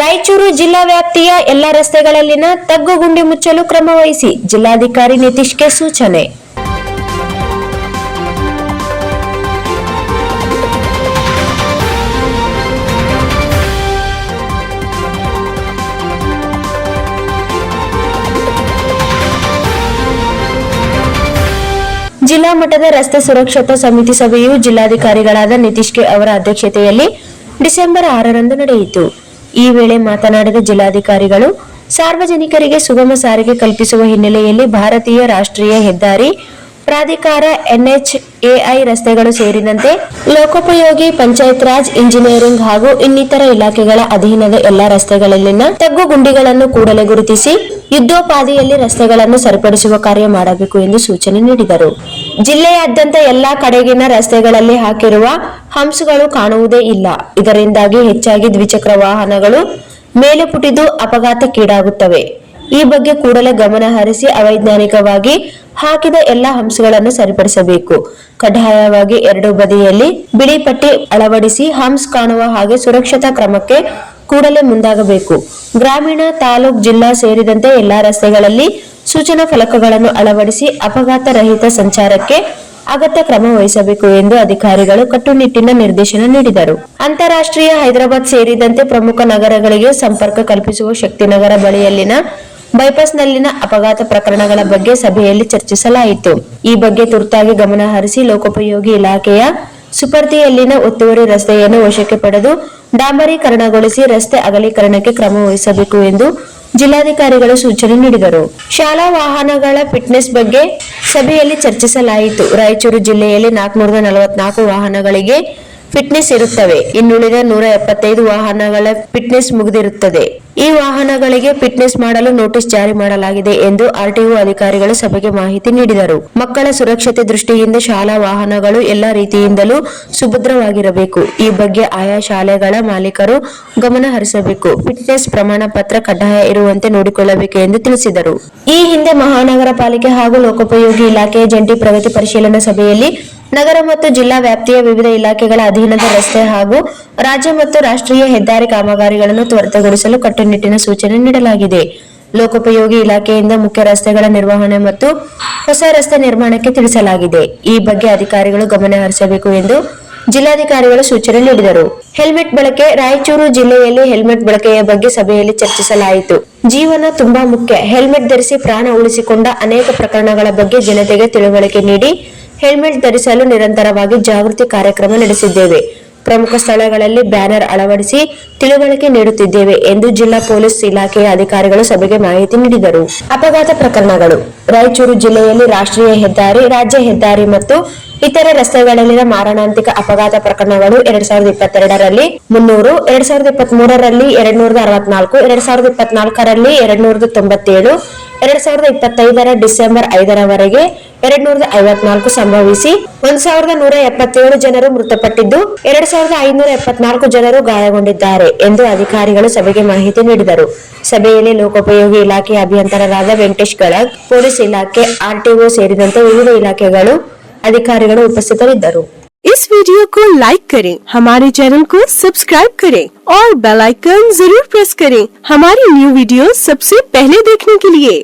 ರಾಯಚೂರು ಜಿಲ್ಲಾ ವ್ಯಾಪ್ತಿಯ ಎಲ್ಲ ರಸ್ತೆಗಳಲ್ಲಿನ ತಗ್ಗು ಗುಂಡಿ ಮುಚ್ಚಲು ಕ್ರಮ ವಹಿಸಿ ಜಿಲ್ಲಾಧಿಕಾರಿ ನಿತೀಶ್ಗೆ ಸೂಚನೆ. ಜಿಲ್ಲಾ ಮಟ್ಟದ ರಸ್ತೆ ಸುರಕ್ಷತಾ ಸಮಿತಿ ಸಭೆಯು ಜಿಲ್ಲಾಧಿಕಾರಿಗಳಾದ ನಿತೀಶ್ಗೆ ಅವರ ಅಧ್ಯಕ್ಷತೆಯಲ್ಲಿ ಡಿಸೆಂಬರ್ 6ರಂದು ನಡೆಯಿತು. ಈ ವೇಳೆ ಮಾತನಾಡಿದ ಜಿಲ್ಲಾಧಿಕಾರಿಗಳು, ಸಾರ್ವಜನಿಕರಿಗೆ ಸುಗಮ ಸಾರಿಗೆ ಕಲ್ಪಿಸುವ ಹಿನ್ನೆಲೆಯಲ್ಲಿ ಭಾರತೀಯ ರಾಷ್ಟ್ರೀಯ ಹೆದ್ದಾರಿ ಪ್ರಾಧಿಕಾರ NHAI ರಸ್ತೆಗಳು ಸೇರಿದಂತೆ ಲೋಕೋಪಯೋಗಿ, ಪಂಚಾಯತ್ ರಾಜ್, ಇಂಜಿನಿಯರಿಂಗ್ ಹಾಗೂ ಇನ್ನಿತರ ಇಲಾಖೆಗಳ ಅಧೀನದ ಎಲ್ಲಾ ರಸ್ತೆಗಳಲ್ಲಿನ ತಗ್ಗು ಗುಂಡಿಗಳನ್ನು ಕೂಡಲೇ ಗುರುತಿಸಿ ಯುದ್ಧೋಪಾದಿಯಲ್ಲಿ ರಸ್ತೆಗಳನ್ನು ಸರಿಪಡಿಸುವ ಕಾರ್ಯ ಮಾಡಬೇಕು ಎಂದು ಸೂಚನೆ ನೀಡಿದರು. ಜಿಲ್ಲೆಯಾದ್ಯಂತ ಎಲ್ಲಾ ಕಡೆಗಿನ ರಸ್ತೆಗಳಲ್ಲಿ ಹಾಕಿರುವ ಹಂಪ್ಸ್ಗಳು ಕಾಣುವುದೇ ಇಲ್ಲ. ಇದರಿಂದಾಗಿ ಹೆಚ್ಚಾಗಿ ದ್ವಿಚಕ್ರ ವಾಹನಗಳು ಮೇಲೆ ಪುಟಿದು ಅಪಘಾತಕ್ಕೀಡಾಗುತ್ತವೆ. ಈ ಬಗ್ಗೆ ಕೂಡಲೇ ಗಮನ ಹರಿಸಿ ಅವೈಜ್ಞಾನಿಕವಾಗಿ ಹಾಕಿದ ಎಲ್ಲ ಹಂಪ್ಸ್ಗಳನ್ನು ಸರಿಪಡಿಸಬೇಕು. ಕಡ್ಡಾಯವಾಗಿ ಎರಡೂ ಬದಿಯಲ್ಲಿ ಬಿಳಿ ಪಟ್ಟಿ ಅಳವಡಿಸಿ ಹಂಪ್ಸ್ ಕಾಣುವ ಹಾಗೆ ಸುರಕ್ಷತಾ ಕ್ರಮಕ್ಕೆ ಕೂಡಲೇ ಮುಂದಾಗಬೇಕು. ಗ್ರಾಮೀಣ, ತಾಲೂಕು, ಜಿಲ್ಲಾ ಸೇರಿದಂತೆ ಎಲ್ಲಾ ರಸ್ತೆಗಳಲ್ಲಿ ಸೂಚನಾ ಫಲಕಗಳನ್ನು ಅಳವಡಿಸಿ ಅಪಘಾತ ರಹಿತ ಸಂಚಾರಕ್ಕೆ ಅಗತ್ಯ ಕ್ರಮ ವಹಿಸಬೇಕು ಎಂದು ಅಧಿಕಾರಿಗಳು ಕಟ್ಟುನಿಟ್ಟಿನ ನಿರ್ದೇಶನ ನೀಡಿದರು. ಅಂತಾರಾಷ್ಟ್ರೀಯ ಹೈದರಾಬಾದ್ ಸೇರಿದಂತೆ ಪ್ರಮುಖ ನಗರಗಳಿಗೆ ಸಂಪರ್ಕ ಕಲ್ಪಿಸುವ ಶಕ್ತಿನಗರ ಬಳಿಯಲ್ಲಿನ ಬೈಪಾಸ್ನಲ್ಲಿನ ಅಪಘಾತ ಪ್ರಕರಣಗಳ ಬಗ್ಗೆ ಸಭೆಯಲ್ಲಿ ಚರ್ಚಿಸಲಾಯಿತು. ಈ ಬಗ್ಗೆ ತುರ್ತಾಗಿ ಗಮನ ಹರಿಸಿ ಲೋಕೋಪಯೋಗಿ ಇಲಾಖೆಯ ಸುಪರ್ದಿಯಲ್ಲಿನ ಒತ್ತುವರಿ ರಸ್ತೆಯನ್ನು ವಶಕ್ಕೆ ಪಡೆದು ಡಾಂಬರೀಕರಣಗೊಳಿಸಿ ರಸ್ತೆ ಅಗಲೀಕರಣಕ್ಕೆ ಕ್ರಮ ವಹಿಸಬೇಕು ಎಂದು ಜಿಲ್ಲಾಧಿಕಾರಿಗಳು ಸೂಚನೆ ನೀಡಿದರು. ಶಾಲಾ ವಾಹನಗಳ ಫಿಟ್ನೆಸ್ ಬಗ್ಗೆ ಸಭೆಯಲ್ಲಿ ಚರ್ಚಿಸಲಾಯಿತು. ರಾಯಚೂರು ಜಿಲ್ಲೆಯಲ್ಲಿ 444 ವಾಹನಗಳಿಗೆ ಫಿಟ್ನೆಸ್ ಇರುತ್ತವೆ. ಇನ್ನುಳಿದ 175 ವಾಹನಗಳ ಫಿಟ್ನೆಸ್ ಮುಗಿದಿರುತ್ತದೆ. ಈ ವಾಹನಗಳಿಗೆ ಫಿಟ್ನೆಸ್ ಮಾಡಲು ನೋಟಿಸ್ ಜಾರಿ ಮಾಡಲಾಗಿದೆ ಎಂದು RTO ಅಧಿಕಾರಿಗಳು ಸಭೆಗೆ ಮಾಹಿತಿ ನೀಡಿದರು. ಮಕ್ಕಳ ಸುರಕ್ಷತೆ ದೃಷ್ಟಿಯಿಂದ ಶಾಲಾ ವಾಹನಗಳು ಎಲ್ಲಾ ರೀತಿಯಿಂದಲೂ ಸುಭದ್ರವಾಗಿರಬೇಕು. ಈ ಬಗ್ಗೆ ಆಯಾ ಶಾಲೆಗಳ ಮಾಲೀಕರು ಗಮನ ಹರಿಸಬೇಕು. ಫಿಟ್ನೆಸ್ ಪ್ರಮಾಣ ಪತ್ರ ಕಡ್ಡಾಯ ಇರುವಂತೆ ನೋಡಿಕೊಳ್ಳಬೇಕು ಎಂದು ತಿಳಿಸಿದರು. ಈ ಹಿಂದೆ ಮಹಾನಗರ ಪಾಲಿಕೆ ಹಾಗೂ ಲೋಕೋಪಯೋಗಿ ಇಲಾಖೆಯ ಜಂಟಿ ಪ್ರಗತಿ ಪರಿಶೀಲನಾ ಸಭೆಯಲ್ಲಿ ನಗರ ಮತ್ತು ಜಿಲ್ಲಾ ವ್ಯಾಪ್ತಿಯ ವಿವಿಧ ಇಲಾಖೆಗಳ ಅಧೀನದ ರಸ್ತೆ ಹಾಗೂ ರಾಜ್ಯ ಮತ್ತು ರಾಷ್ಟ್ರೀಯ ಹೆದ್ದಾರಿ ಕಾಮಗಾರಿಗಳನ್ನು ತ್ವರಿತಗೊಳಿಸಲು ಕಟ್ಟುನಿಟ್ಟಿನ ಸೂಚನೆ ನೀಡಲಾಗಿದೆ. ಲೋಕೋಪಯೋಗಿ ಇಲಾಖೆಯಿಂದ ಮುಖ್ಯ ರಸ್ತೆಗಳ ನಿರ್ವಹಣೆ ಮತ್ತು ಹೊಸ ರಸ್ತೆ ನಿರ್ಮಾಣಕ್ಕೆ ತಿಳಿಸಲಾಗಿದೆ. ಈ ಬಗ್ಗೆ ಅಧಿಕಾರಿಗಳು ಗಮನ ಹರಿಸಬೇಕು ಎಂದು ಜಿಲ್ಲಾಧಿಕಾರಿಗಳು ಸೂಚನೆ ನೀಡಿದರು. ಹೆಲ್ಮೆಟ್ ಬಳಕೆ. ರಾಯಚೂರು ಜಿಲ್ಲೆಯಲ್ಲಿ ಹೆಲ್ಮೆಟ್ ಬಳಕೆಯ ಬಗ್ಗೆ ಸಭೆಯಲ್ಲಿ ಚರ್ಚಿಸಲಾಯಿತು. ಜೀವನ ತುಂಬಾ ಮುಖ್ಯ. ಹೆಲ್ಮೆಟ್ ಧರಿಸಿ ಪ್ರಾಣ ಉಳಿಸಿಕೊಂಡ ಅನೇಕ ಪ್ರಕರಣಗಳ ಬಗ್ಗೆ ಜನತೆಗೆ ತಿಳುವಳಿಕೆ ನೀಡಿ ಹೆಲ್ಮೆಟ್ ಧರಿಸಲು ನಿರಂತರವಾಗಿ ಜಾಗೃತಿ ಕಾರ್ಯಕ್ರಮ ನಡೆಸಿದ್ದೇವೆ. ಪ್ರಮುಖ ಸ್ಥಳಗಳಲ್ಲಿ ಬ್ಯಾನರ್ ಅಳವಡಿಸಿ ತಿಳುವಳಿಕೆ ನೀಡುತ್ತಿದ್ದೇವೆ ಎಂದು ಜಿಲ್ಲಾ ಪೊಲೀಸ್ ಇಲಾಖೆಯ ಅಧಿಕಾರಿಗಳು ಸಭೆಗೆ ಮಾಹಿತಿ ನೀಡಿದರು. ಅಪಘಾತ ಪ್ರಕರಣಗಳು. ರಾಯಚೂರು ಜಿಲ್ಲೆಯಲ್ಲಿ ರಾಷ್ಟ್ರೀಯ ಹೆದ್ದಾರಿ, ರಾಜ್ಯ ಹೆದ್ದಾರಿ ಮತ್ತು ಇತರೆ ರಸ್ತೆಗಳಲ್ಲಿನ ಮಾರಣಾಂತಿಕ ಅಪಘಾತ ಪ್ರಕರಣಗಳು 2022ರಲ್ಲಿ 300, 2023ರಲ್ಲಿ 264, 2024ರಲ್ಲಿ 297, 2025ರ ಡಿಸೆಂಬರ್ 5ರವರೆಗೆ 254 ಸಂಭವಿಸಿ 1177 ಜನರು ಮೃತಪಟ್ಟಿದ್ದು 2574 ಜನರು ಗಾಯಗೊಂಡಿದ್ದಾರೆ ಎಂದು ಅಧಿಕಾರಿಗಳು ಸಭೆಗೆ ಮಾಹಿತಿ ನೀಡಿದರು. ಸಭೆಯಲ್ಲಿ ಲೋಕೋಪಯೋಗಿ ಇಲಾಖೆಯ ಅಭಿಯಂತರರಾದ ವೆಂಕಟೇಶ್ ಗಳಗ್, ಪೊಲೀಸ್ ಇಲಾಖೆ, RTO ಸೇರಿದಂತೆ ವಿವಿಧ ಇಲಾಖೆಗಳು ಅಧಿಕಾರಿಗಳು ಉಪಸ್ಥಿತರಿದ್ದರು. इस वीडियो को लाइक करें, हमारे चैनल को सब्सक्राइब करें और बेल आइकन जरूर प्रेस करें हमारी न्यू वीडियो सबसे पहले देखने के लिए।